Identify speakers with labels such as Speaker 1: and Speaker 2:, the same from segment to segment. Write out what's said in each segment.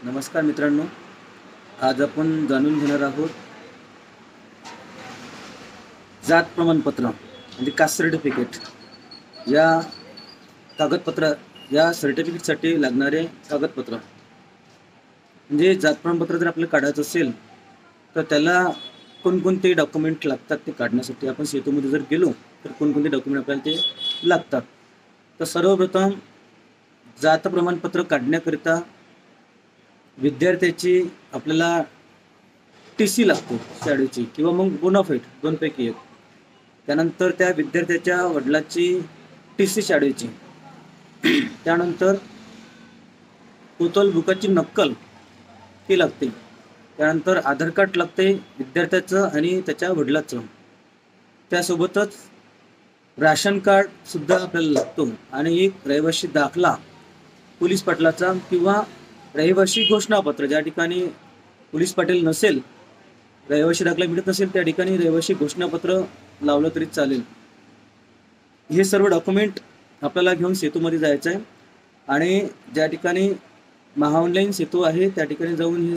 Speaker 1: नमस्कार मित्रांनो, आज आपण जाणून घेणार आहोत जात प्रमाणपत्र म्हणजे कास्ट सर्टिफिकेट या कागदपत्र या सर्टिफिकेटसाठी लागणारे कागदपत्र. म्हणजे जात प्रमाणपत्र जर आपल्याला काढायचं असेल तर त्याला कोणकोणते डॉक्युमेंट लागतात ते काढण्यासाठी आपण सेतूमध्ये जर गेलो तर कोणकोणते डॉक्युमेंट आपल्याला ते लागतात. तर सर्वप्रथम जात प्रमाणपत्र काढण्याकरिता विद्यार्थ्याची आपल्याला TC लागतो शाळेची किंवा मग बोनाफाईड दोनपैकी एक. त्यानंतर त्या विद्यार्थ्याच्या वडिलांची TC शाळेची. त्यानंतर टोटल बुकाची नक्कल ती लागते. त्यानंतर आधार कार्ड लागते विद्यार्थ्याचं आणि त्याच्या वडिलांचं. त्यासोबतच राशन कार्ड सुद्धा आपल्याला लागतो आणि एक रहिवासी दाखला पोलीस पाटलाचा किंवा रहिवासी घोषणापत्र. ज्या ठिकाणी पोलीस पाटील नसेल, रहिवासी दाखला मिळत नसेल, त्या ठिकाणी रहिवासी घोषणापत्र लावलं तरी चालेल. हे सर्व डॉक्युमेंट आपल्याला घेऊन सेतूमध्ये जायचं आहे आणि ज्या ठिकाणी महाऑनलाईन सेतू आहे त्या ठिकाणी जाऊन हे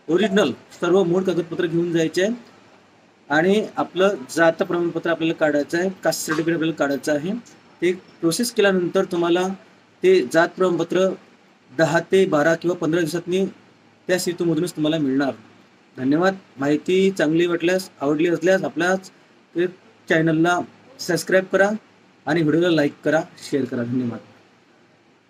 Speaker 1: ओरिजिनल सर्व मूळ कागदपत्र घेऊन जायचे आहे आणि आपलं जात प्रमाणपत्र आपल्याला काढायचं आहे, कास्ट सर्टिफिकेट आपल्याला काढायचं आहे. ते प्रोसेस केल्यानंतर तुम्हाला ते जात प्रमाणपत्र 10 ते 12 किंवा 15 दिवसांनी त्या सेतूमधूनच तुम्हाला मिळणार. धन्यवाद. माहिती चांगली वाटल्यास, आवडली असल्यास आपल्याच चॅनलला सबस्क्राईब करा आणि व्हिडिओला लाईक करा, शेअर करा. धन्यवाद.